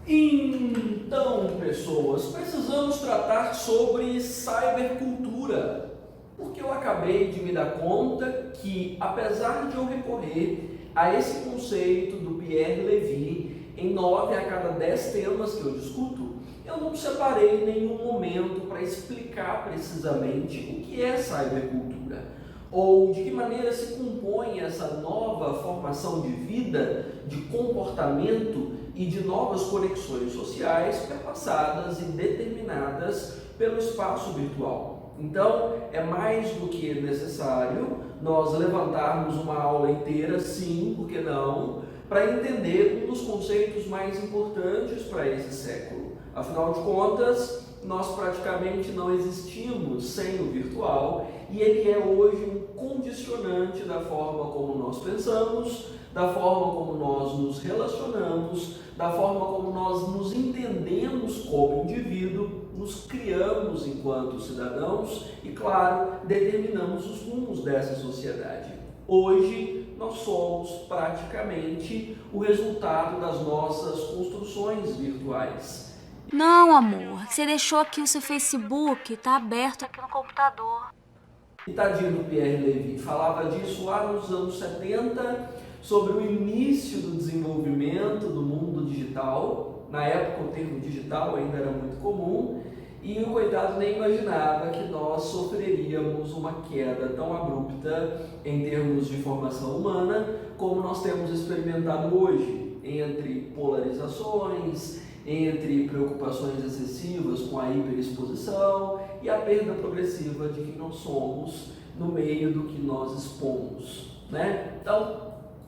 Então, pessoas, precisamos tratar sobre cybercultura, porque eu acabei de me dar conta que, apesar de eu recorrer a esse conceito do Pierre Levy em 9 a cada 10 temas que eu discuto, eu não separei nenhum momento para explicar precisamente o que é cybercultura, ou de que maneira se compõe essa nova formação de vida, de comportamento e de novas conexões sociais perpassadas e determinadas pelo espaço virtual. Então, é mais do que necessário nós levantarmos uma aula inteira, sim, por que não, para entender um dos conceitos mais importantes para esse século. Afinal de contas, nós praticamente não existimos sem o virtual e ele é hoje um condicionante da forma como nós pensamos, da forma como nós nos relacionamos, da forma como nós nos entendemos como indivíduo, nos criamos enquanto cidadãos e, claro, determinamos os rumos dessa sociedade. Hoje, nós somos praticamente o resultado das nossas construções virtuais. Não, amor, você deixou aqui o seu Facebook, tá aberto aqui no computador. E tadinho do Pierre Levy, falava disso lá nos anos 70, sobre o início do desenvolvimento do mundo digital. Na época o termo digital ainda era muito comum e o coitado nem imaginava que nós sofreríamos uma queda tão abrupta em termos de formação humana como nós temos experimentado hoje, entre polarizações, entre preocupações excessivas com a hiperexposição e a perda progressiva de quem nós somos no meio do que nós expomos, né? Então,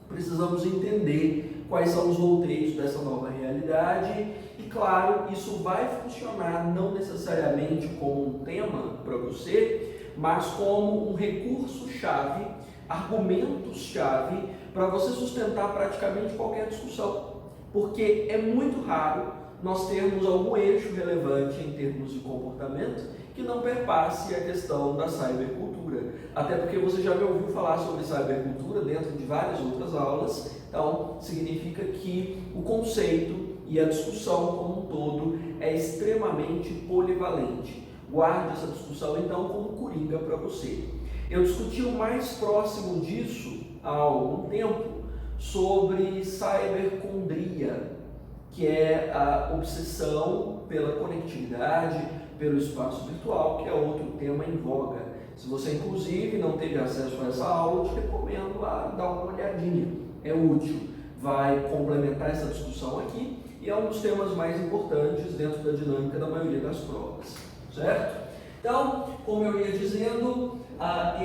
precisamos entender quais são os volteios dessa nova realidade e, claro, isso vai funcionar não necessariamente como um tema para você, mas como um recurso-chave, argumentos-chave para você sustentar praticamente qualquer discussão, porque é muito raro nós termos algum eixo relevante em termos de comportamento que não perpasse a questão da cybercultura. Até porque você já me ouviu falar sobre cybercultura dentro de várias outras aulas, então significa que o conceito e a discussão como um todo é extremamente polivalente. Guarde essa discussão então como coringa para você. Eu discuti o mais próximo disso há algum tempo sobre cibercondria, que é a obsessão pela conectividade, pelo espaço virtual, que é outro tema em voga. Se você, inclusive, não teve acesso a essa aula, eu te recomendo a dar uma olhadinha. É útil, vai complementar essa discussão aqui e é um dos temas mais importantes dentro da dinâmica da maioria das provas, certo? Então, como eu ia dizendo,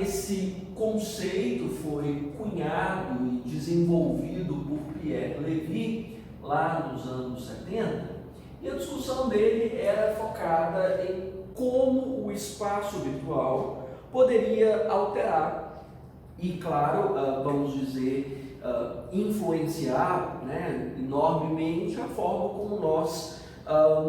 esse conceito foi cunhado e desenvolvido por Pierre Levy lá nos anos 70, e a discussão dele era focada em como o espaço virtual poderia alterar e, claro, vamos dizer, influenciar, né, enormemente a forma como nós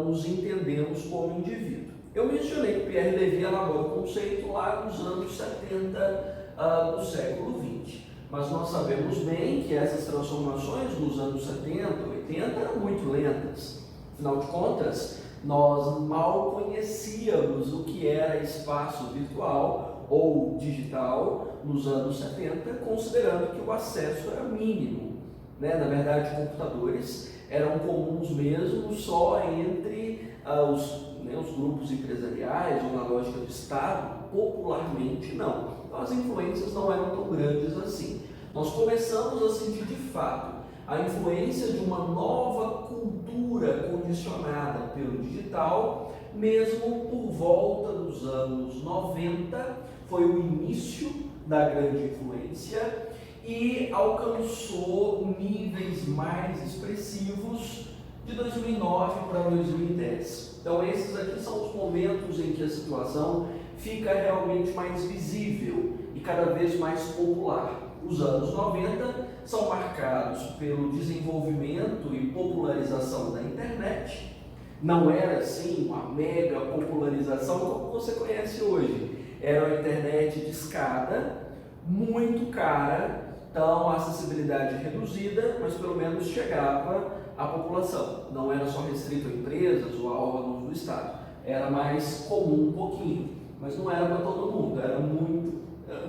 nos entendemos como indivíduo. Eu mencionei que Pierre Levy elaborou o conceito lá nos anos 70 do século XX. Mas nós sabemos bem que essas transformações nos anos 70, 80 eram muito lentas. Afinal de contas, nós mal conhecíamos o que era espaço virtual ou digital nos anos 70, considerando que o acesso era mínimo, né? Na verdade, computadores eram comuns mesmo só entre os grupos empresariais ou na lógica do Estado, popularmente não. Então as influências não eram tão grandes assim. Nós começamos a sentir de fato a influência de uma nova cultura condicionada pelo digital, mesmo por volta dos anos 90, foi o início da grande influência e alcançou níveis mais expressivos de 2009 para 2010. Então esses aqui são os momentos em que a situação fica realmente mais visível e cada vez mais popular. Os anos 90 são marcados pelo desenvolvimento e popularização da internet. Não era assim uma mega popularização como você conhece hoje. Era uma internet de escada, muito cara, então a acessibilidade reduzida, mas pelo menos chegava a população. Não era só restrito a empresas ou a órgãos do Estado. Era mais comum um pouquinho, mas não era para todo mundo, era muito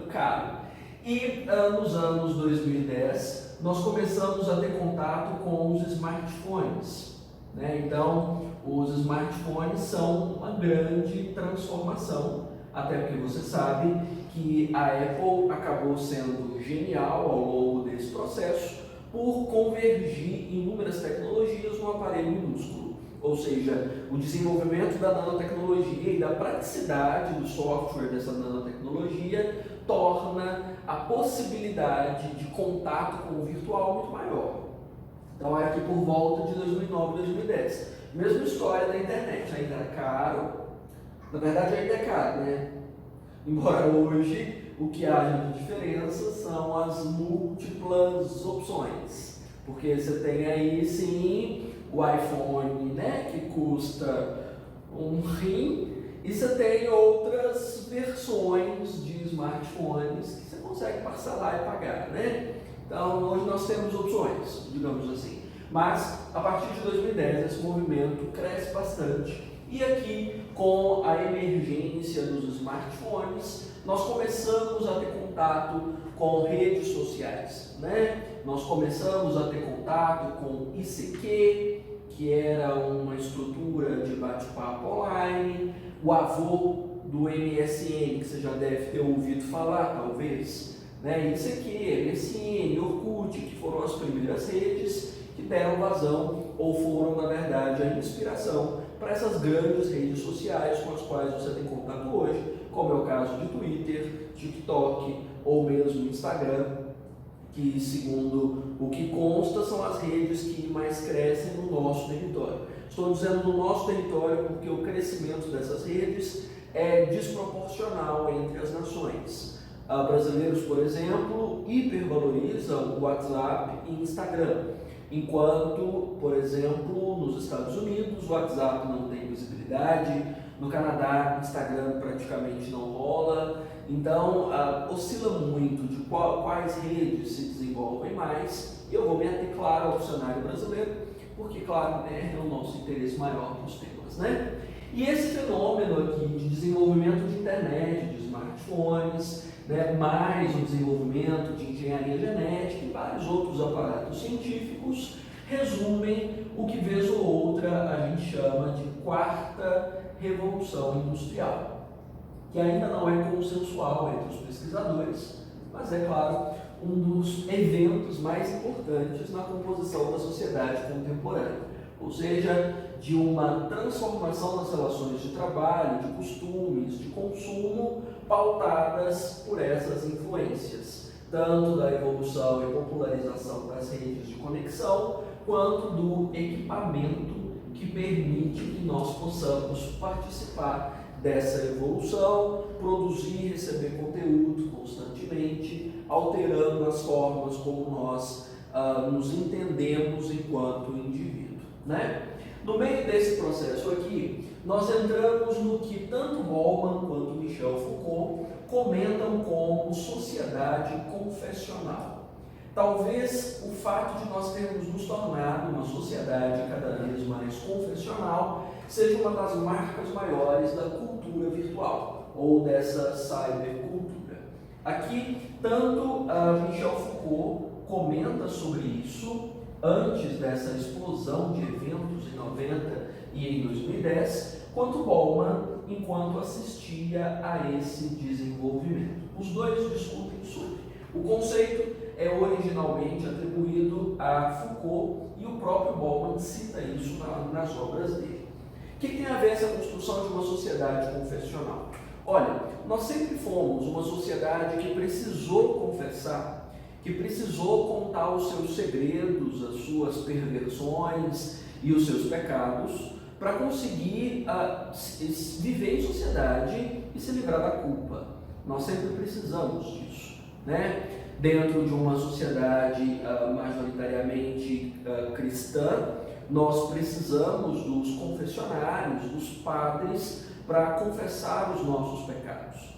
caro. E nos anos 2010, nós começamos a ter contato com os smartphones, né? Então, os smartphones são uma grande transformação, até porque você sabe que a Apple acabou sendo genial ao longo desse processo por convergir inúmeras tecnologias num aparelho minúsculo. Ou seja, o desenvolvimento da nanotecnologia e da praticidade do software dessa nanotecnologia torna a possibilidade de contato com o virtual muito maior. Então é aqui por volta de 2009, 2010. Mesma história da internet, ainda era caro, na verdade ainda é caro, né? Embora hoje o que haja de diferença são as múltiplas opções, porque você tem aí sim o iPhone, né, que custa um rim, e você tem outras versões de smartphones que você consegue parcelar e pagar, né? Então hoje nós temos opções, digamos assim, mas a partir de 2010 esse movimento cresce bastante. E aqui, com a emergência dos smartphones, nós começamos a ter contato com redes sociais, né? Nós começamos a ter contato com ICQ, que era uma estrutura de bate-papo online, o avô do MSN, que você já deve ter ouvido falar, talvez, né? ICQ, MSN, Orkut, que foram as primeiras redes que deram vazão ou foram, na verdade, a inspiração para essas grandes redes sociais com as quais você tem contato hoje, como é o caso de Twitter, TikTok ou mesmo Instagram, que, segundo o que consta, são as redes que mais crescem no nosso território. Estou dizendo no nosso território porque o crescimento dessas redes é desproporcional entre as nações. Brasileiros, por exemplo, hipervalorizam o WhatsApp e Instagram, enquanto, por exemplo, nos Estados Unidos o WhatsApp não tem visibilidade, no Canadá Instagram praticamente não rola, então oscila muito de quais redes se desenvolvem mais, e eu vou me ater, claro, ao cenário brasileiro, porque, claro, é o nosso interesse maior dos temas, né? E esse fenômeno aqui de desenvolvimento de internet, de smartphones, né, mais o desenvolvimento de engenharia genética e vários outros aparatos científicos, resumem o que vez ou outra a gente chama de quarta revolução industrial, que ainda não é consensual entre os pesquisadores, mas é claro um dos eventos mais importantes na composição da sociedade contemporânea, ou seja, de uma transformação nas relações de trabalho, de costumes, de consumo, pautadas por essas influências, tanto da evolução e popularização das redes de conexão, quanto do equipamento que permite que nós possamos participar dessa evolução, produzir e receber conteúdo constantemente, alterando as formas como nós nos entendemos enquanto indivíduo, né? No meio desse processo aqui, nós entramos no que tanto Bauman quanto Michel Foucault comentam como sociedade confessional. Talvez o fato de nós termos nos tornado uma sociedade cada vez mais confessional seja uma das marcas maiores da cultura virtual, ou dessa cybercultura. Aqui, tanto Michel Foucault comenta sobre isso antes dessa explosão de eventos em 90 e em 2010, quanto Bauman enquanto assistia a esse desenvolvimento. Os dois discutem sobre. O conceito é originalmente atribuído a Foucault e o próprio Bauman cita isso nas obras dele. O que tem a ver essa construção de uma sociedade confessional? Olha, nós sempre fomos uma sociedade que precisou confessar, que precisou contar os seus segredos, as suas perversões e os seus pecados para conseguir viver em sociedade e se livrar da culpa. Nós sempre precisamos disso, né? Dentro de uma sociedade majoritariamente cristã, nós precisamos dos confessionários, dos padres, para confessar os nossos pecados.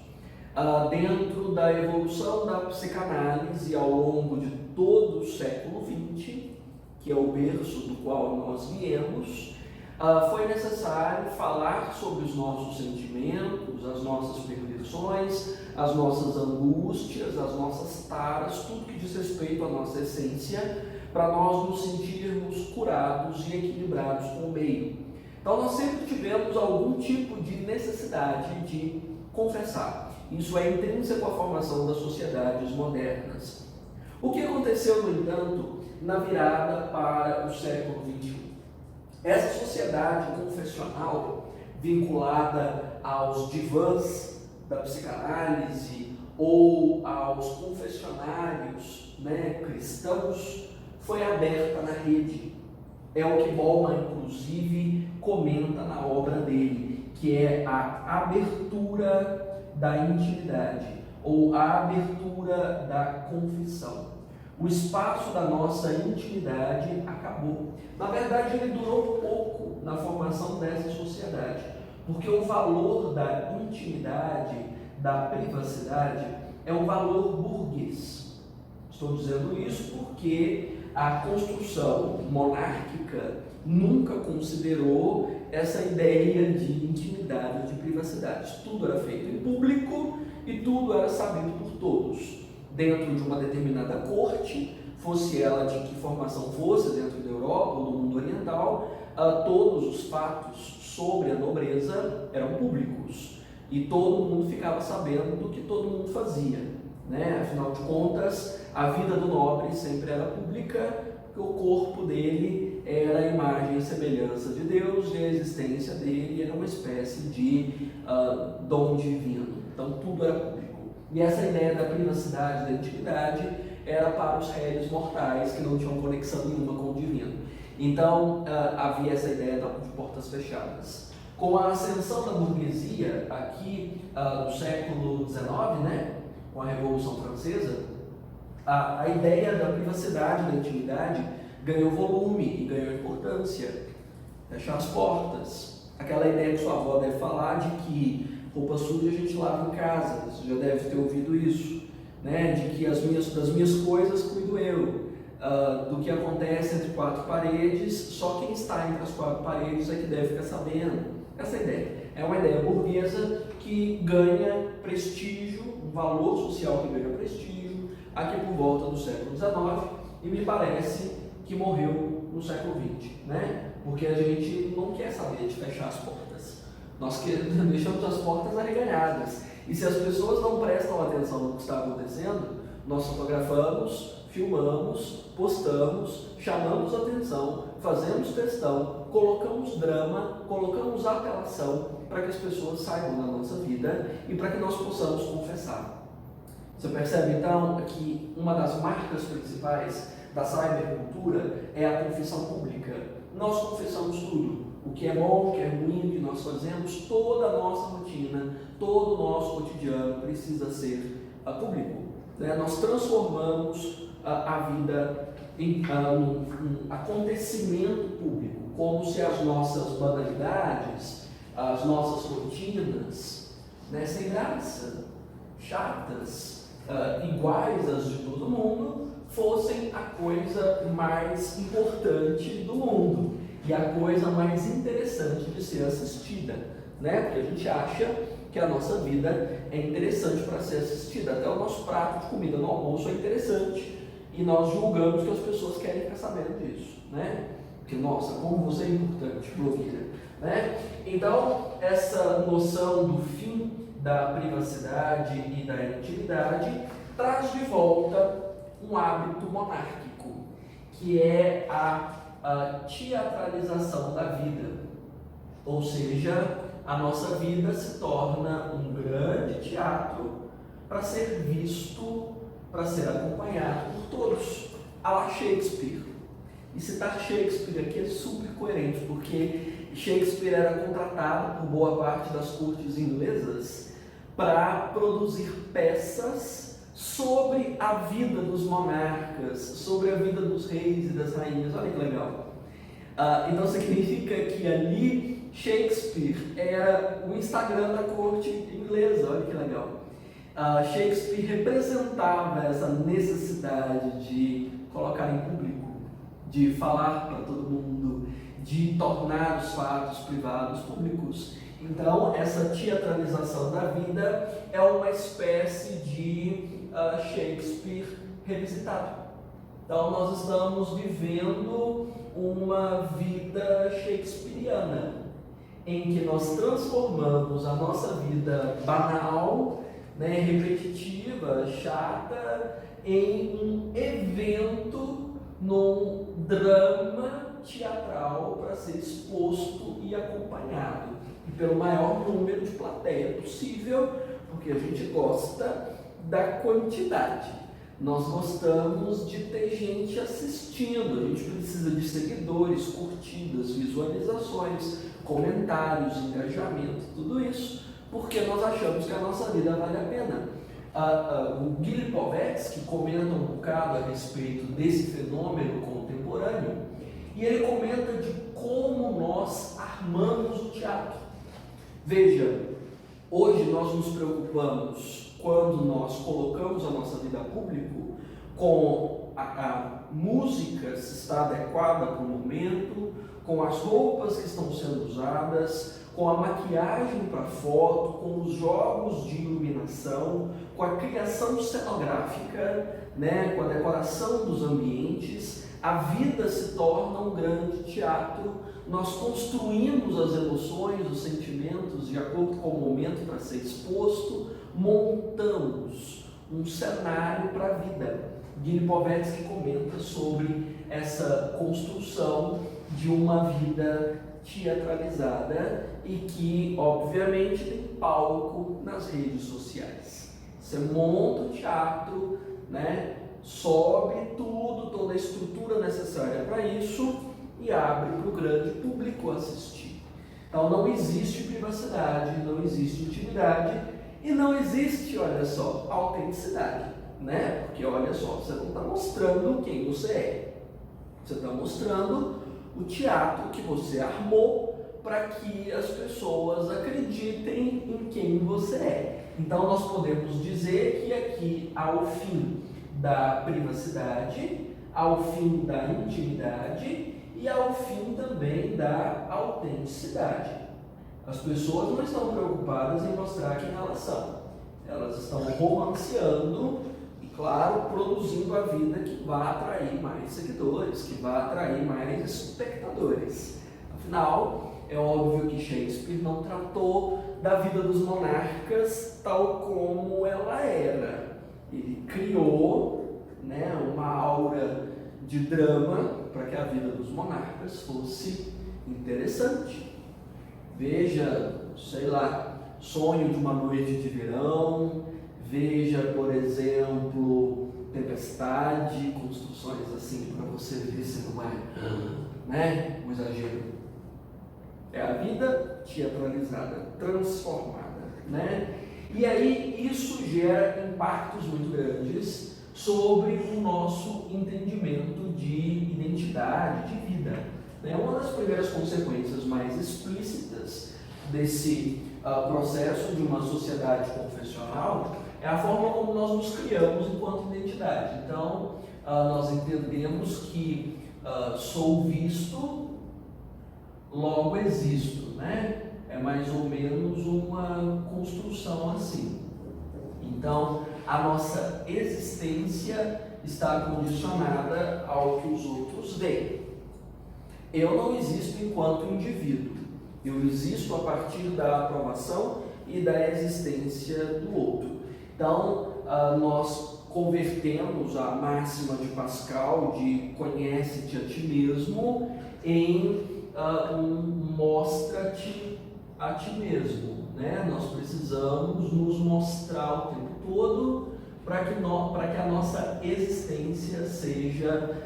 Dentro da evolução da psicanálise ao longo de todo o século XX, que que é o berço do qual nós viemos, foi necessário falar sobre os nossos sentimentos, as nossas perversões, as nossas angústias, as nossas taras, tudo que diz respeito à nossa essência, para nós nos sentirmos curados e equilibrados com o meio. Então nós sempre tivemos algum tipo de necessidade de confessar. Isso é intrínseco à formação das sociedades modernas. O que aconteceu, no entanto, na virada para o século XXI? Essa sociedade confessional, vinculada aos divãs da psicanálise ou aos confessionários, cristãos, foi aberta na rede. É o que Bauman, inclusive, comenta na obra dele, que é a abertura da intimidade, ou a abertura da confissão. O espaço da nossa intimidade acabou. Na verdade, ele durou pouco na formação dessa sociedade, porque o valor da intimidade, da privacidade, é um valor burguês. Estou dizendo isso porque a construção monárquica nunca considerou essa ideia de intimidade, de privacidade. Tudo era feito em público e tudo era sabido por todos. Dentro de uma determinada corte, fosse ela de que formação fosse, dentro da Europa ou do mundo oriental, todos os fatos sobre a nobreza eram públicos e todo mundo ficava sabendo do que todo mundo fazia, Afinal de contas, a vida do nobre sempre era pública, porque o corpo dele era a imagem e semelhança de Deus e a existência dele era uma espécie de dom divino. Então tudo era público. E essa ideia da privacidade, da intimidade, era para os réis mortais que não tinham conexão nenhuma com o divino. Então havia essa ideia de portas fechadas. Com a ascensão da burguesia, aqui no século XIX, com a Revolução Francesa, a ideia da privacidade, da intimidade, ganhou volume e ganhou importância. Fechar as portas. Aquela ideia que sua avó deve falar de que roupa suja a gente lava em casa, você já deve ter ouvido isso, de que das minhas coisas cuido eu, do que acontece entre quatro paredes, só quem está entre as quatro paredes é que deve ficar sabendo. Essa ideia é uma ideia burguesa que ganha prestígio, um valor social que ganha prestígio aqui por volta do século XIX e me parece que morreu no século XX, Porque a gente não quer saber de fechar as portas. Nós deixamos as portas arreganhadas. E se as pessoas não prestam atenção no que está acontecendo, nós fotografamos, filmamos, postamos, chamamos atenção, fazemos textão, colocamos drama, colocamos apelação para que as pessoas saibam da nossa vida e para que nós possamos confessar. Você percebe então que uma das marcas principais da cybercultura é a confissão pública. Nós confessamos tudo. O que é bom, o que é ruim, o que nós fazemos, toda a nossa rotina, todo o nosso cotidiano precisa ser público. Nós transformamos a vida em um acontecimento público, como se as nossas banalidades, as nossas rotinas, sem graça, chatas, iguais às de todo mundo, fossem a coisa mais importante do mundo e a coisa mais interessante de ser assistida, Porque a gente acha que a nossa vida é interessante para ser assistida, até o nosso prato de comida no almoço é interessante e nós julgamos que as pessoas querem ficar sabendo disso, Porque, nossa, como você é importante, blogueira, Então, essa noção do fim da privacidade e da intimidade traz de volta um hábito monárquico, que é a teatralização da vida, ou seja, a nossa vida se torna um grande teatro para ser visto, para ser acompanhado por todos, à la Shakespeare. E citar Shakespeare aqui é super coerente, porque Shakespeare era contratado por boa parte das cortes inglesas para produzir peças sobre a vida dos monarcas, sobre a vida dos reis e das rainhas. Olha que legal. Então significa que ali Shakespeare era o Instagram da corte inglesa. Olha que legal. Shakespeare representava essa necessidade de colocar em público, de falar para todo mundo, de tornar os fatos privados públicos. Então, essa teatralização da vida é uma espécie de Shakespeare revisitado. Então, nós estamos vivendo uma vida shakespeariana, em que nós transformamos a nossa vida banal, repetitiva, chata, em um evento, num drama teatral para ser exposto e acompanhado e pelo maior número de plateia possível, porque a gente gosta da quantidade. Nós gostamos de ter gente assistindo, a gente precisa de seguidores, curtidas, visualizações, comentários, engajamento, tudo isso, porque nós achamos que a nossa vida vale a pena. O Guy Lipovetsky comenta um bocado a respeito desse fenômeno contemporâneo, e ele comenta de como nós armamos o teatro. Veja, hoje nós nos preocupamos, quando nós colocamos a nossa vida pública, com a música se está adequada para o momento, com as roupas que estão sendo usadas, com a maquiagem para foto, com os jogos de iluminação, com a criação cenográfica, com a decoração dos ambientes. A vida se torna um grande teatro. Nós construímos as emoções, os sentimentos de acordo com o momento para ser exposto, montamos um cenário para a vida. Guy Lipovetsky comenta sobre essa construção de uma vida teatralizada e que, obviamente, tem palco nas redes sociais. Você monta o teatro, sobe tudo, toda a estrutura necessária para isso e abre para o grande público assistir. Então não existe privacidade, não existe intimidade e não existe, olha só, autenticidade, Porque olha só, você não está mostrando quem você é, você está mostrando o teatro que você armou para que as pessoas acreditem em quem você é. Então nós podemos dizer que aqui, ao fim da privacidade, ao fim da intimidade e ao fim também da autenticidade. As pessoas não estão preocupadas em mostrar quem elas são. Elas estão romanceando e, claro, produzindo a vida que vai atrair mais seguidores, que vai atrair mais espectadores. Afinal, é óbvio que Shakespeare não tratou da vida dos monarcas tal como ela era. Ele criou uma aura de drama para que a vida dos monarcas fosse interessante. Veja, Sonho de uma Noite de Verão, veja, por exemplo, Tempestade, construções assim para você ver se não é um exagero. É a vida teatralizada, transformada, E aí isso gera impactos muito grandes sobre o nosso entendimento de identidade, de vida. Uma das primeiras consequências mais explícitas desse processo de uma sociedade confessional é a forma como nós nos criamos enquanto identidade. Então, nós entendemos que sou visto, logo existo, É mais ou menos uma construção assim. Então, a nossa existência está condicionada ao que os outros veem. Eu não existo enquanto indivíduo. Eu existo a partir da aprovação e da existência do outro. Então, nós convertemos a máxima de Pascal de conhece-te a ti mesmo em mostra-te a ti mesmo. Nós precisamos nos mostrar o tempo todo para que a nossa existência seja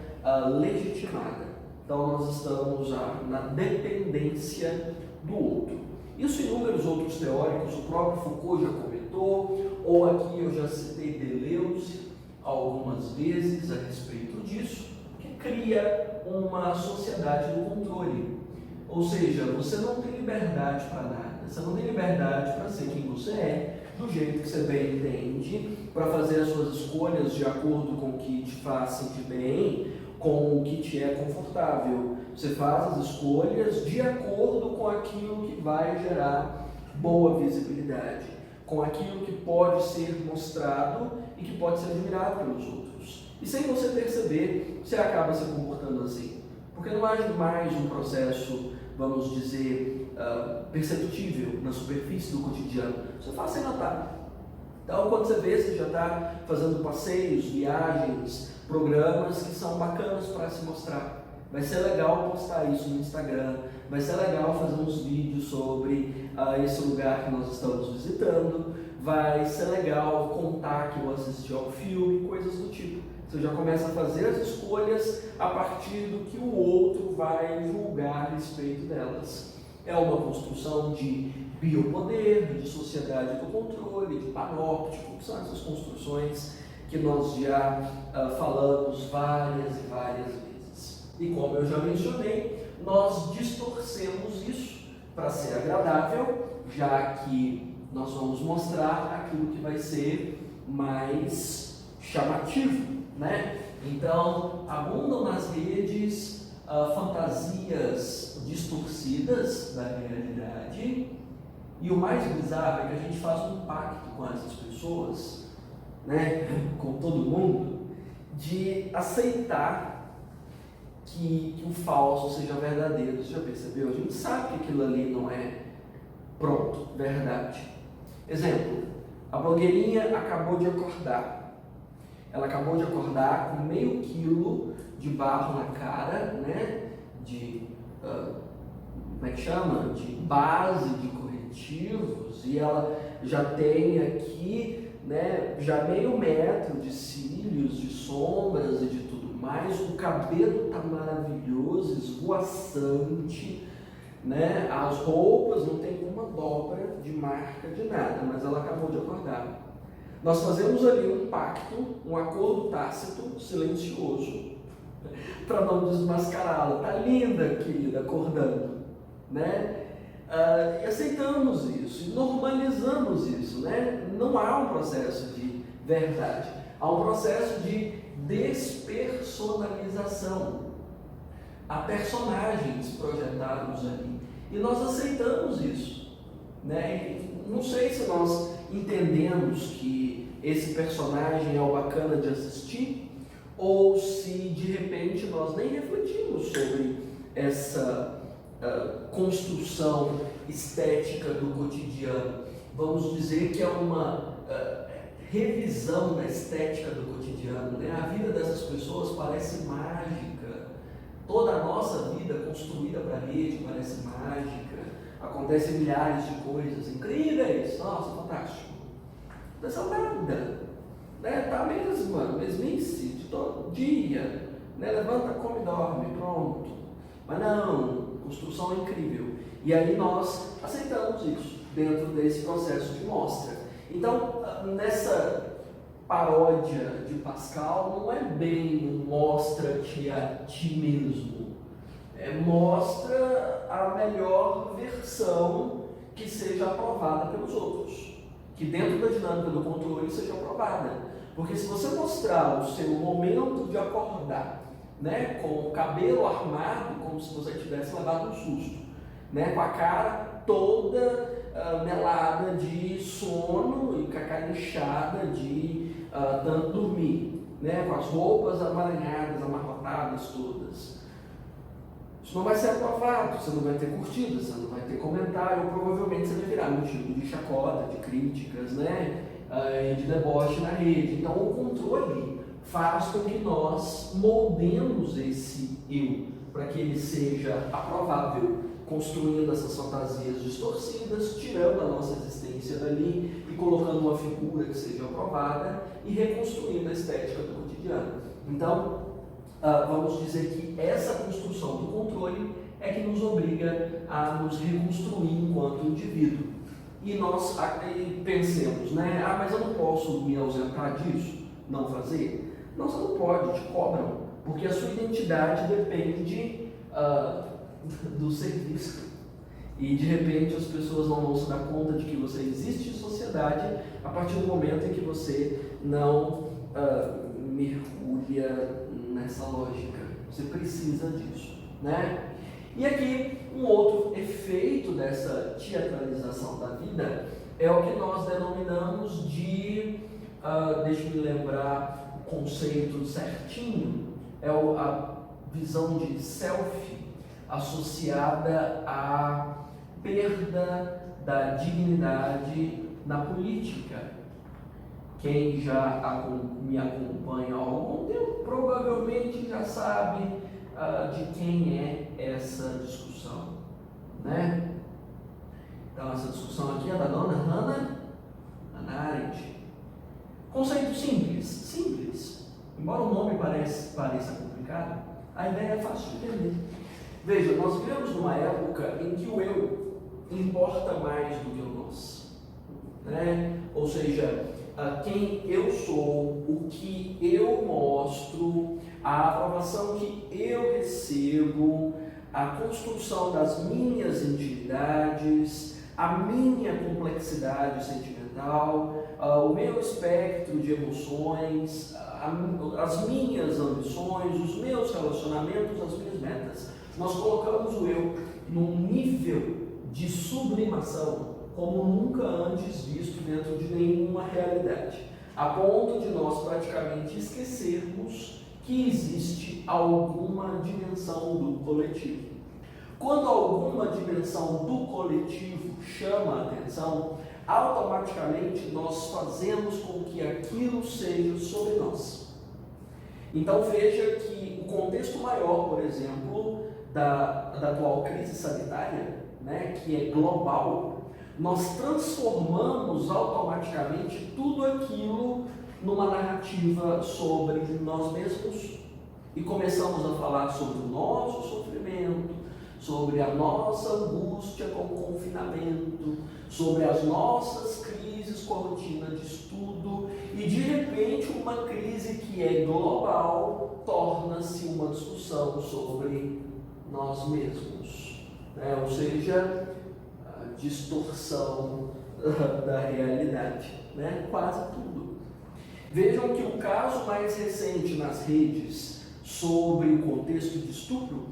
legitimada. Então nós estamos na dependência do outro. Isso inúmeros outros teóricos, o próprio Foucault já comentou, ou aqui eu já citei Deleuze algumas vezes a respeito disso, que cria uma sociedade do controle. Ou seja, você não tem liberdade para nada, você não tem liberdade para ser quem você é, do jeito que você bem entende, para fazer as suas escolhas de acordo com o que te faz sentir bem, com o que te é confortável. Você faz as escolhas de acordo com aquilo que vai gerar boa visibilidade, com aquilo que pode ser mostrado e que pode ser admirado pelos outros. E sem você perceber, você acaba se comportando assim. Porque não há mais um processo, vamos dizer, perceptível na superfície do cotidiano. Você faz sem notar. Então, quando você vê, você já está fazendo passeios, viagens, programas que são bacanas para se mostrar. Vai ser legal postar isso no Instagram, vai ser legal fazer uns vídeos sobre esse lugar que nós estamos visitando, vai ser legal contar que eu assisti ao filme, coisas do tipo. Você já começa a fazer as escolhas a partir do que o outro vai julgar a respeito delas. É uma construção de biopoder, de sociedade do controle, de panóptico, que são essas construções que nós já falamos várias e várias vezes. E como eu já mencionei, nós distorcemos isso para ser agradável, já que nós vamos mostrar aquilo que vai ser mais chamativo, né? Então, abundam nas redes fantasias distorcidas da realidade, e o mais bizarro é que a gente faz um pacto com essas pessoas, né, com todo mundo, de aceitar que o falso seja verdadeiro. Você já percebeu? A gente sabe que aquilo ali não é pronto, verdade. Exemplo, a blogueirinha acabou de acordar. Ela acabou de acordar com meio quilo de barro na cara, né, de, como é que chama? De base de corretivos, e ela já tem aqui, né, já meio metro de cílios, de sombras e de tudo mais. O cabelo tá maravilhoso, esvoaçante, né? As roupas não tem uma dobra de marca de nada, mas ela acabou de acordar. Nós fazemos ali um pacto, um acordo tácito, silencioso, para não desmascará-la. Tá linda, querida, acordando, né? E aceitamos isso, e normalizamos isso, né? Não há um processo de verdade, há um processo de despersonalização. Há personagens projetados ali, e nós aceitamos isso, né? E não sei se nós entendemos que esse personagem é o bacana de assistir, ou se de repente nós nem refletimos sobre essa construção estética do cotidiano. Vamos dizer que é uma revisão da estética do cotidiano, né? A vida dessas pessoas parece mágica. Toda a nossa vida construída para a rede parece mágica. Acontecem milhares de coisas incríveis. Nossa, fantástico. Não aconteceu nada, né? Tá mesmice de todo dia, né? Levanta, come e dorme, pronto. Mas não, construção é incrível. E aí nós aceitamos isso dentro desse processo de mostra. Então, nessa paródia de Pascal, não é bem mostra-te a ti mesmo. Mostra a melhor versão que seja aprovada pelos outros. Que dentro da dinâmica do controle seja aprovada. Porque se você mostrar o seu momento de acordar, né, com o cabelo armado, como se você tivesse levado um susto, né, com a cara toda melada de sono e com a cara inchada de tanto dormir, né, com as roupas amaranhadas, amarrotadas todas. Isso não vai ser aprovado, você não vai ter curtida, você não vai ter comentário, ou provavelmente você vai virar motivo de chacota, de críticas, né, de deboche na rede. Então o controle faz com que nós moldemos esse eu para que ele seja aprovável, construindo essas fantasias distorcidas, tirando a nossa existência dali e colocando uma figura que seja aprovada e reconstruindo a estética do cotidiano. Então, vamos dizer que essa construção do controle é que nos obriga a nos reconstruir enquanto indivíduo. E nós pensemos, né? Mas eu não posso me ausentar disso, não fazer? Não, você não pode, te cobram, porque a sua identidade depende do serviço. E de repente as pessoas não vão se dar conta de que você existe em sociedade a partir do momento em que você não mergulha nessa lógica. Você precisa disso, né? E aqui, um outro efeito dessa teatralização da vida é o que nós denominamos de, deixa eu me lembrar o conceito certinho, é a visão de self associada à perda da dignidade na política. Quem já me acompanha há algum tempo provavelmente já sabe de quem é essa discussão, né? Então essa discussão aqui é da dona Hannah Arendt. Conceito simples. Embora o nome pareça complicado, a ideia é fácil de entender. Veja, nós vivemos numa época em que o eu importa mais do que o nós, né? Ou seja, quem eu sou, o que eu mostro, a aprovação que eu recebo, a construção das minhas intimidades, a minha complexidade sentimental, o meu espectro de emoções, as minhas ambições, os meus relacionamentos, as minhas metas. Nós colocamos o eu num nível de sublimação como nunca antes visto dentro de nenhuma realidade, a ponto de nós praticamente esquecermos que existe alguma dimensão do coletivo. Quando alguma dimensão do coletivo chama a atenção, automaticamente nós fazemos com que aquilo seja sobre nós. Então veja que o contexto maior, por exemplo, da atual crise sanitária, né, que é global, nós transformamos automaticamente tudo aquilo numa narrativa sobre nós mesmos e começamos a falar sobre o nosso sofrimento, sobre a nossa angústia com o confinamento, sobre as nossas crises com a rotina de estudo e de repente uma crise que é global torna-se uma discussão sobre nós mesmos, né? Ou seja, a distorção da realidade, né? Quase tudo. Vejam que o caso mais recente nas redes sobre o contexto de estupro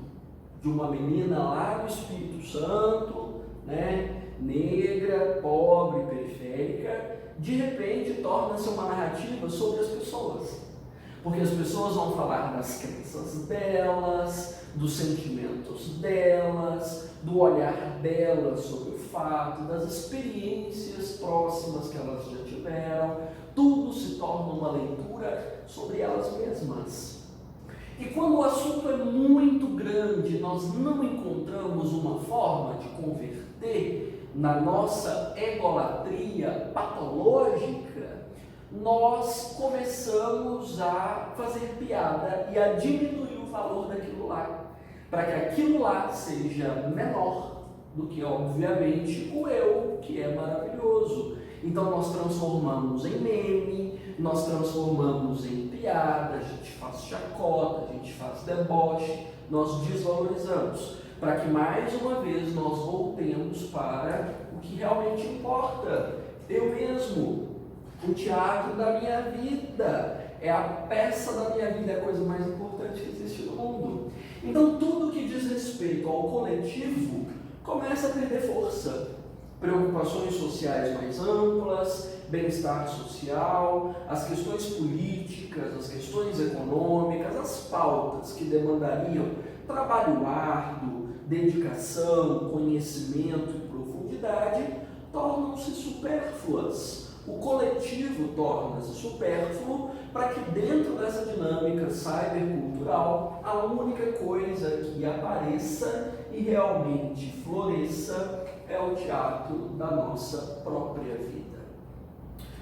de uma menina lá do Espírito Santo, né, negra, pobre, periférica, de repente torna-se uma narrativa sobre as pessoas. Porque as pessoas vão falar das crenças delas, dos sentimentos delas, do olhar delas sobre o fato, das experiências próximas que elas já tiveram. Tudo se torna uma leitura sobre elas mesmas. E quando o assunto é muito grande, nós não encontramos uma forma de converter na nossa egolatria patológica, nós começamos a fazer piada e a diminuir o valor daquilo lá, para que aquilo lá seja menor do que, obviamente, o eu, que é maravilhoso. Então nós transformamos em meme, nós transformamos em piada, a gente faz chacota, a gente faz deboche, nós desvalorizamos, para que mais uma vez nós voltemos para o que realmente importa, eu mesmo, o teatro da minha vida, é a peça da minha vida, é a coisa mais importante que existe no mundo. Então tudo que diz respeito ao coletivo começa a perder força. Preocupações sociais mais amplas, bem-estar social, as questões políticas, as questões econômicas, as pautas que demandariam trabalho árduo, dedicação, conhecimento e profundidade, tornam-se supérfluas. O coletivo torna-se supérfluo para que dentro dessa dinâmica cybercultural a única coisa que apareça e realmente floresça é o teatro da nossa própria vida.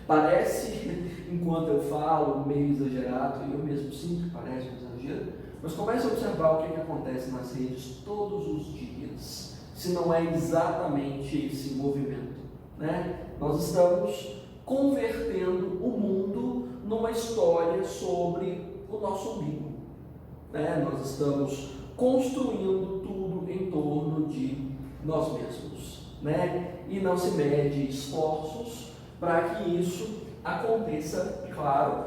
Parece, enquanto eu falo, meio exagerado, e eu mesmo sinto que parece um exagero, mas comece a observar o que acontece nas redes todos os dias, se não é exatamente esse movimento, né? Nós estamos convertendo o mundo numa história sobre o nosso umbigo, né? Nós estamos construindo tudo em torno de nós mesmos, né? E não se mede esforços para que isso aconteça, claro,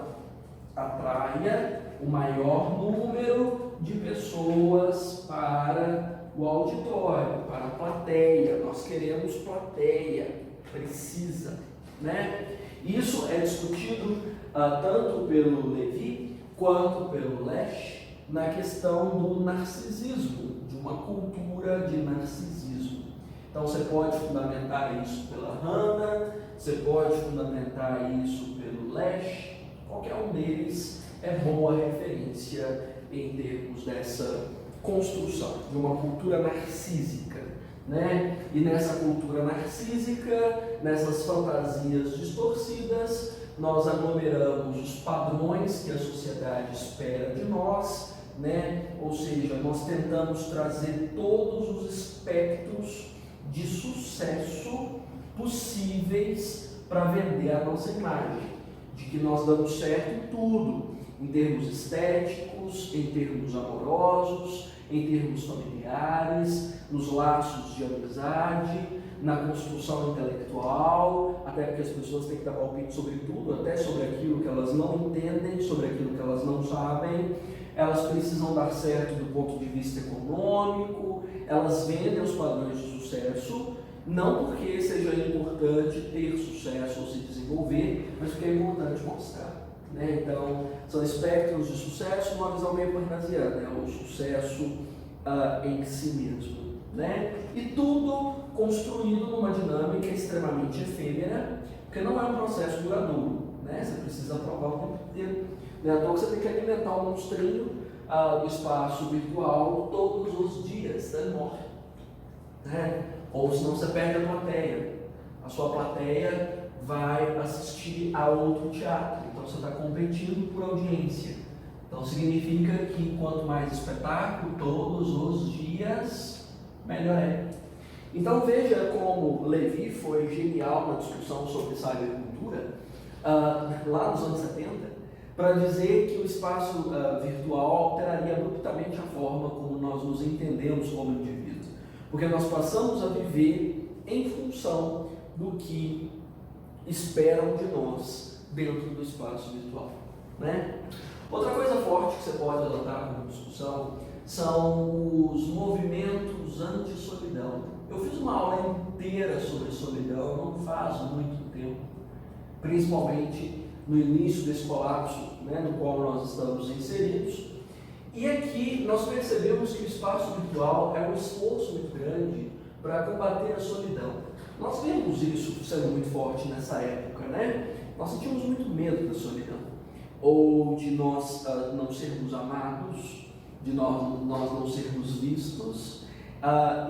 atraia o maior número de pessoas para o auditório, para a plateia. Nós queremos plateia, precisa, né? Isso é discutido tanto pelo Levi quanto pelo Lesch na questão do narcisismo, de uma cultura de narcisismo. Então você pode fundamentar isso pela Hannah, você pode fundamentar isso pelo Lesch, qualquer um deles é boa referência em termos dessa construção de uma cultura narcísica, né? E nessa cultura narcísica, nessas fantasias distorcidas, nós aglomeramos os padrões que a sociedade espera de nós, né? Ou seja, nós tentamos trazer todos os aspectos de sucesso possíveis para vender a nossa imagem, de que nós damos certo em tudo, em termos estéticos, em termos amorosos, em termos familiares, nos laços de amizade, na construção intelectual, até porque as pessoas têm que dar palpite sobre tudo, até sobre aquilo que elas não entendem, sobre aquilo que elas não sabem. Elas precisam dar certo do ponto de vista econômico, elas vendem os padrões de sucesso, não porque seja importante ter sucesso ou se desenvolver, mas porque é importante mostrar, né? Então, são espectros de sucesso numa visão meio parnasiana, né? O sucesso em si mesmo, né? E tudo construído numa dinâmica extremamente efêmera, porque não é um processo duradouro, né? Você precisa provar o tempo inteiro. Não é à toa que você tem que alimentar o monstrinho do espaço virtual todos os dias, ele morre, né? Ou senão você perde a plateia. A sua plateia vai assistir a outro teatro, então você está competindo por audiência. Então significa que quanto mais espetáculo todos os dias, melhor é. Então veja como Levi foi genial na discussão sobre cybercultura lá nos anos 70, para dizer que o espaço virtual alteraria abruptamente a forma como nós nos entendemos como indivíduos, porque nós passamos a viver em função do que esperam de nós dentro do espaço virtual, né? Outra coisa forte que você pode adotar como discussão são os movimentos anti-solidão. Eu fiz uma aula inteira sobre solidão não faz muito tempo, principalmente no início desse colapso, né, no qual nós estamos inseridos. E aqui nós percebemos que o espaço virtual é um esforço muito grande para combater a solidão. Nós vimos isso sendo muito forte nessa época, né? Nós sentimos muito medo da solidão, ou de nós não sermos amados, de nós não sermos vistos,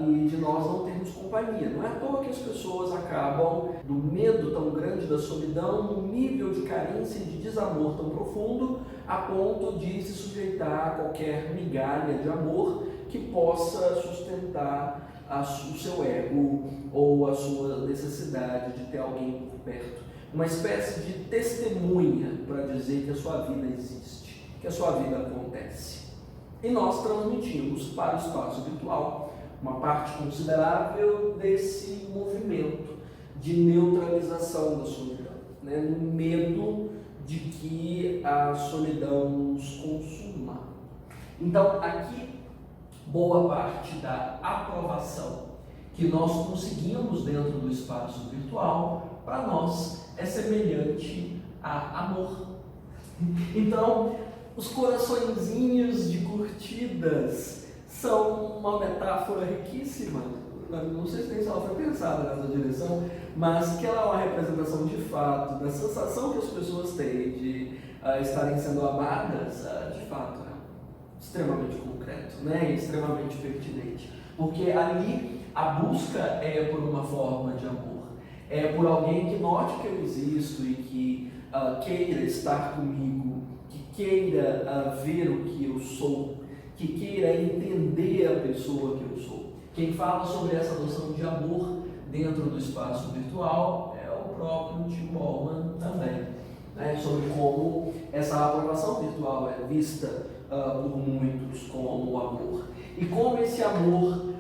e de nós não termos companhia. Não é à toa que as pessoas acabam, do medo tão grande da solidão, num nível de carência e de desamor tão profundo, a ponto de se sujeitar a qualquer migalha de amor que possa sustentar o seu ego ou a sua necessidade de ter alguém por perto. Uma espécie de testemunha para dizer que a sua vida existe, que a sua vida acontece. E nós transmitimos para o espaço virtual uma parte considerável desse movimento de neutralização da solidão, né? No medo de que a solidão nos consuma. Então, aqui, boa parte da aprovação que nós conseguimos dentro do espaço virtual, para nós, é semelhante a amor. Então, os coraçõezinhos de curtidas são uma metáfora riquíssima. Não sei se ela foi pensada nessa direção, mas que ela é uma representação de fato da sensação que as pessoas têm de estarem sendo amadas, de fato, extremamente concreto, né? Extremamente pertinente. Porque ali a busca é por uma forma de amor, é por alguém que note que eu existo e que queira estar comigo, que queira ver o que eu sou, que queira entender a pessoa que eu sou. Quem fala sobre essa noção de amor dentro do espaço virtual é o próprio Tim Ballman também, né? Sobre como essa aprovação virtual é vista por muitos como amor. E como esse amor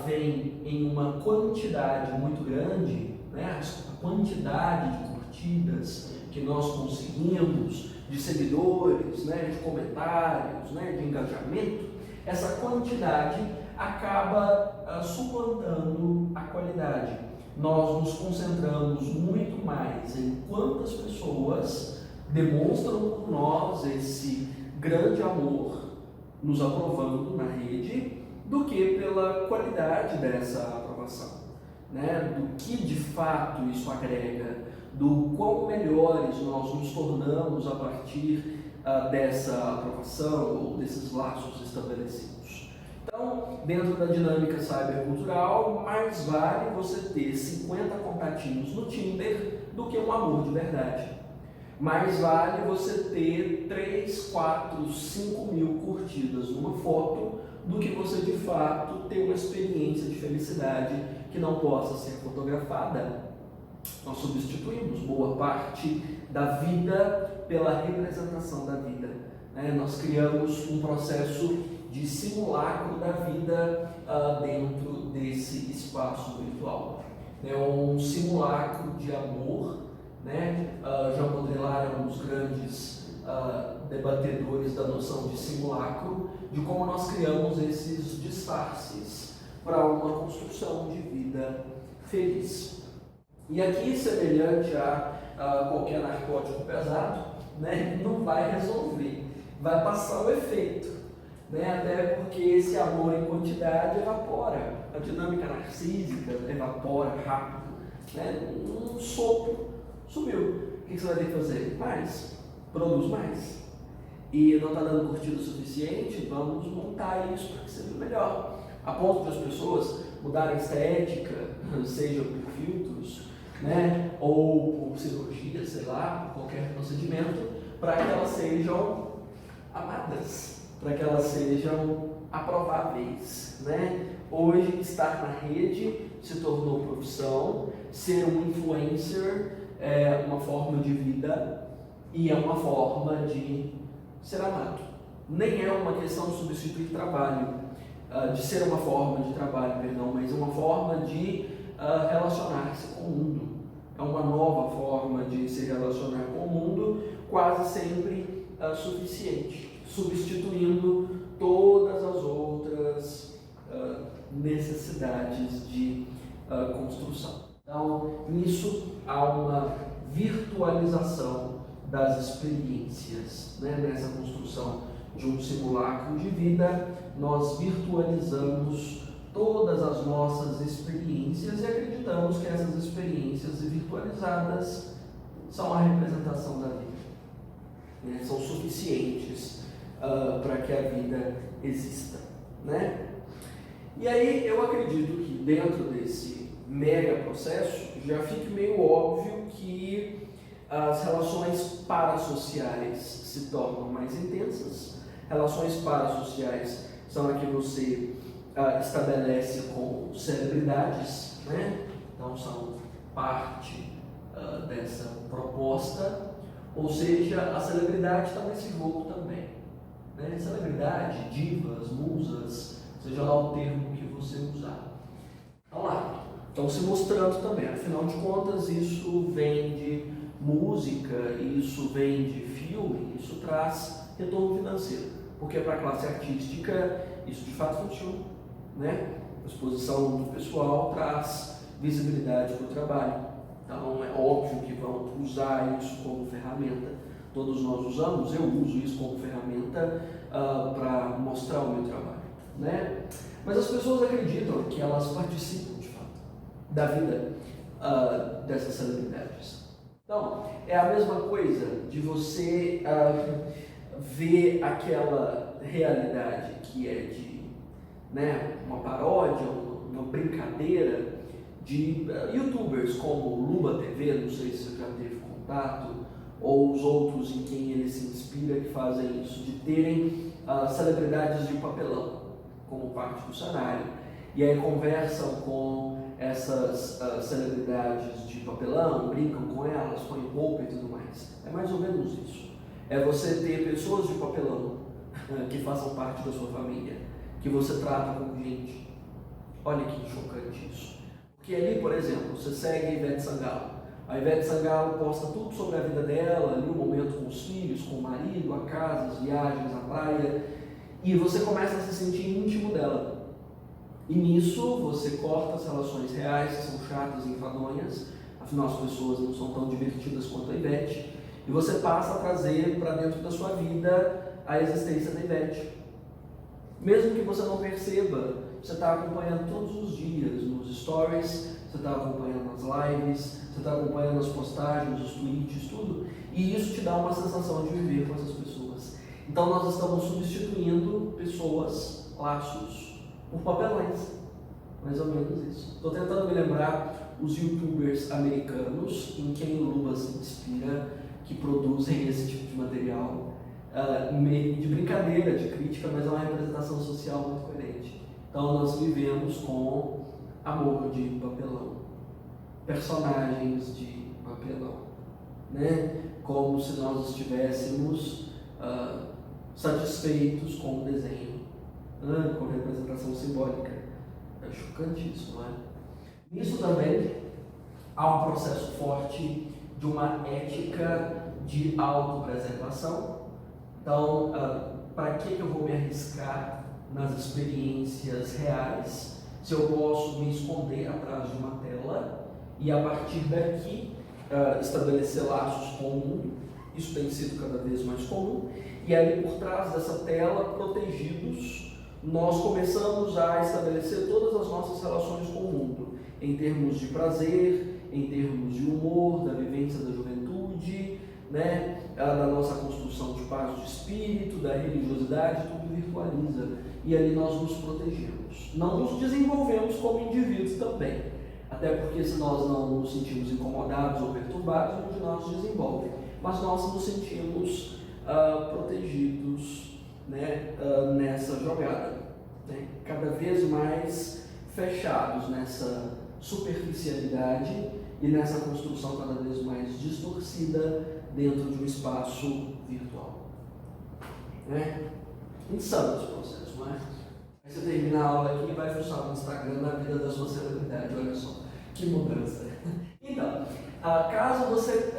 vem em uma quantidade muito grande, né? A quantidade de curtidas que nós conseguimos, de seguidores, né? De comentários, né? De engajamento, essa quantidade acaba suplantando a qualidade. Nós nos concentramos muito mais em quantas pessoas demonstram por nós esse grande amor, nos aprovando na rede, do que pela qualidade dessa aprovação, né? Do que de fato isso agrega, do quão melhores nós nos tornamos a partir dessa aprovação ou desses laços estabelecidos. Então, dentro da dinâmica cybercultural, mais vale você ter 50 contatinhos no Tinder do que um amor de verdade. Mais vale você ter 3, 4, 5 mil curtidas numa foto do que você de fato ter uma experiência de felicidade que não possa ser fotografada. Nós substituímos boa parte da vida pela representação da vida, né? Nós criamos um processo de simulacro da vida dentro desse espaço virtual. É um simulacro de amor, né? Jean Baudrillard é um dos grandes debatedores da noção de simulacro, de como nós criamos esses disfarces para uma construção de vida feliz. E aqui, semelhante a qualquer narcótico pesado, né, não vai resolver, vai passar o efeito, né, até porque esse amor em quantidade evapora, a dinâmica narcísica evapora rápido, né, um sopro, sumiu. O que você vai ter que fazer? Mais, produz mais. E não está dando curtida o suficiente, vamos montar isso para que seja melhor, a ponto de as pessoas mudarem estética, seja por filtros, né, ou por cirurgia, sei lá, qualquer procedimento, para que elas sejam amadas, para que elas sejam aprováveis, né? Hoje, estar na rede se tornou profissão, ser um influencer é uma forma de vida e é uma forma de ser amado. Nem é uma questão de substituir trabalho, de ser uma forma de trabalho, perdão, mas uma forma de relacionar-se com o mundo. É uma nova forma de se relacionar com o mundo, quase sempre suficiente, substituindo todas as outras necessidades de construção. Então, nisso há uma virtualização das experiências, né? Nessa construção de um simulacro de vida, nós virtualizamos todas as nossas experiências e acreditamos que essas experiências virtualizadas são a representação da vida, né? São suficientes para que a vida exista, né? E aí eu acredito que dentro desse mega processo já fique meio óbvio que as relações parasociais se tornam mais intensas. Relações parasociais são a que você estabelece com celebridades, né? Então são parte dessa proposta, ou seja, a celebridade está nesse jogo também, né? Celebridade, divas, musas, seja lá o termo que você usar. Então lá, estão se mostrando também, afinal de contas isso vem de música, isso vem de filme, isso traz retorno financeiro, porque para a classe artística isso de fato funciona, né? A exposição do pessoal traz visibilidade para o trabalho, então é óbvio que vão usar isso como ferramenta. Todos nós usamos, eu uso isso como ferramenta para mostrar o meu trabalho, né? Mas as pessoas acreditam que elas participam de fato da vida dessas celebridades. Então, é a mesma coisa de você ver aquela realidade que é de, né, uma paródia, uma brincadeira de youtubers como Luba TV, não sei se você já teve contato, ou os outros em quem ele se inspira que fazem isso, de terem celebridades de papelão como parte do cenário, e aí conversam com essas celebridades de papelão, brincam com elas, põem roupa e tudo mais. É mais ou menos isso. É você ter pessoas de papelão que façam parte da sua família, que você trata como gente. Olha que chocante isso. Porque ali, por exemplo, você segue a Ivete Sangalo. A Ivete Sangalo posta tudo sobre a vida dela, ali o momento com os filhos, com o marido, a casa, as viagens, a praia. e você começa a se sentir íntimo dela. E nisso você corta as relações reais, que são chatas e enfadonhas, afinal as pessoas não são tão divertidas quanto a Ivete, e você passa a trazer para dentro da sua vida a existência da Ivete. Mesmo que você não perceba, você está acompanhando todos os dias nos stories, você está acompanhando as lives, você está acompanhando as postagens, os tweets, tudo, e isso te dá uma sensação de viver com essas pessoas. Então nós estamos substituindo pessoas, laços, por papelões, mais ou menos isso. Estou tentando me lembrar os youtubers americanos em quem o Lula se inspira, que produzem esse tipo de material, de brincadeira, de crítica, mas é uma representação social muito coerente. Então nós vivemos com amor de papelão, personagens de papelão, né? Como se nós estivéssemos satisfeitos com o desenho, com representação simbólica. É chocante isso, não é? Nisso também há um processo forte de uma ética de autopreservação. Então, para que eu vou me arriscar nas experiências reais se eu posso me esconder atrás de uma tela e a partir daqui estabelecer laços com o mundo? Isso tem sido cada vez mais comum, e aí por trás dessa tela, protegidos, nós começamos a estabelecer todas as nossas relações com o mundo, em termos de prazer, em termos de humor, da vivência da juventude, né, da nossa construção de paz de espírito, da religiosidade, tudo virtualiza, e ali nós nos protegemos. Não nos desenvolvemos como indivíduos também, até porque se nós não nos sentimos incomodados ou perturbados, nenhum de nós desenvolve, mas nós nos sentimos protegidos, né, nessa jogada, né, cada vez mais fechados nessa superficialidade e nessa construção cada vez mais distorcida dentro de um espaço virtual. Né? Insano esse processo, não é? Aí você termina a aula aqui e vai fuçar no Instagram na vida da sua celebridade, olha só, que mudança. Então, caso você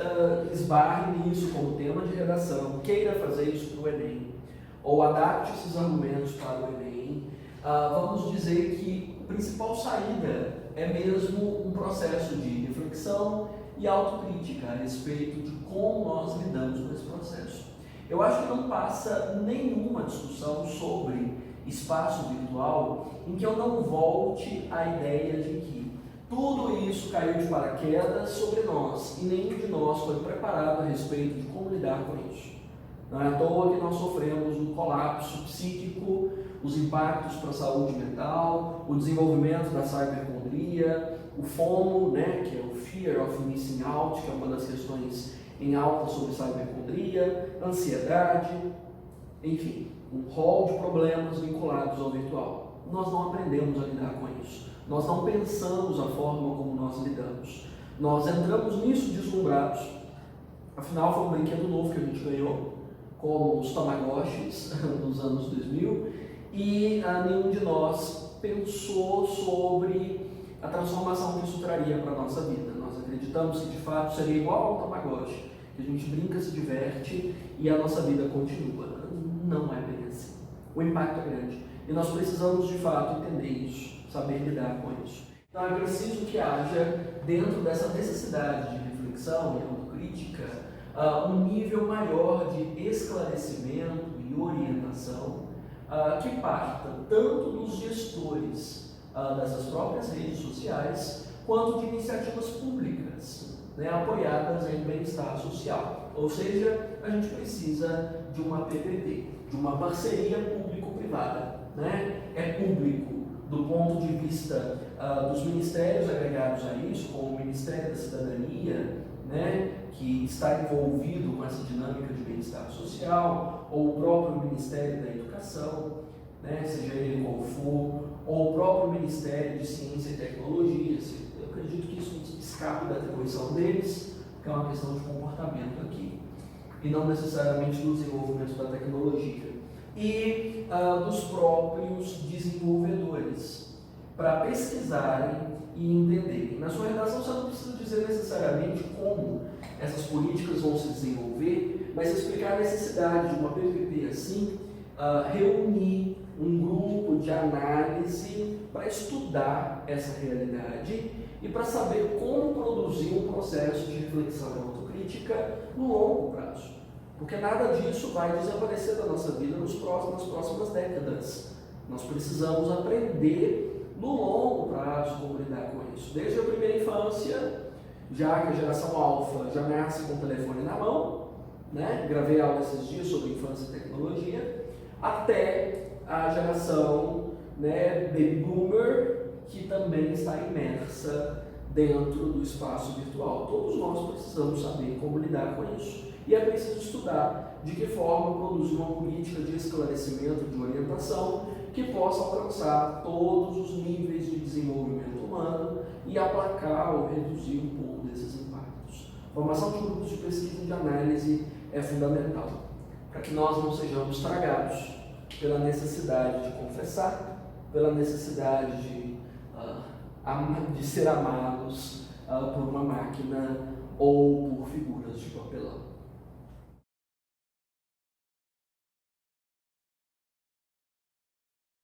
esbarre nisso como tema de redação, queira fazer isso para o Enem, ou adapte esses argumentos para o Enem, vamos dizer que a principal saída é mesmo um processo de reflexão e autocrítica a respeito de como nós lidamos com esse processo. Eu acho que não passa nenhuma discussão sobre espaço virtual em que eu não volte à ideia de que tudo isso caiu de paraquedas sobre nós e nenhum de nós foi preparado a respeito de como lidar com isso. Não é à toa que nós sofremos um colapso psíquico, os impactos para a saúde mental, o desenvolvimento da cibercondria, o FOMO, né, que é o Fear of Missing Out, que é uma das questões em alta sobre cibercondria, ansiedade, enfim, um rol de problemas vinculados ao virtual. Nós não aprendemos a lidar com isso. Nós não pensamos a forma como nós lidamos. Nós entramos nisso deslumbrados. Afinal, foi um brinquedo novo que a gente ganhou, como os Tamagotchis nos anos 2000, e nenhum de nós pensou sobre a transformação que isso traria para a nossa vida. Nós acreditamos que de fato seria igual ao Tamagotchi, que a gente brinca, se diverte e a nossa vida continua. Não é bem assim. O impacto é grande e nós precisamos de fato entender isso, saber lidar com isso. Então é preciso que haja, dentro dessa necessidade de reflexão e autocrítica, um nível maior de esclarecimento e orientação que parta tanto dos gestores dessas próprias redes sociais, quanto de iniciativas públicas, né, apoiadas em bem-estar social. Ou seja, a gente precisa de uma PPP, de uma parceria público-privada. Né? É público do ponto de vista dos ministérios agregados a isso, como o Ministério da Cidadania, né, que está envolvido com essa dinâmica de bem-estar social, ou o próprio Ministério da Educação, né, seja ele qual for, ou o próprio Ministério de Ciência e Tecnologia. Eu acredito que isso escape da atribuição deles, que é uma questão de comportamento aqui, e não necessariamente do desenvolvimento da tecnologia. E dos próprios desenvolvedores, para pesquisarem e entenderem. Na sua redação você não precisa dizer necessariamente como essas políticas vão se desenvolver, mas explicar a necessidade de uma PPP assim reunir um grupo de análise para estudar essa realidade e para saber como produzir um processo de reflexão e autocrítica no longo prazo. Porque nada disso vai desaparecer da nossa vida nas próximas décadas. Nós precisamos aprender no longo prazo como lidar com isso. Desde a primeira infância, já que a geração alfa já nasce com o telefone na mão, né? Gravei aula esses dias sobre infância e tecnologia, até a geração, né, baby boomer, que também está imersa dentro do espaço virtual. Todos nós precisamos saber como lidar com isso. E é preciso estudar de que forma produzir uma política de esclarecimento, de orientação, que possa alcançar todos os níveis de desenvolvimento humano e aplacar ou reduzir um pouco desses impactos. A formação de grupos de pesquisa e de análise é fundamental para que nós não sejamos tragados pela necessidade de confessar, pela necessidade de ser amados por uma máquina ou por figuras de papelão.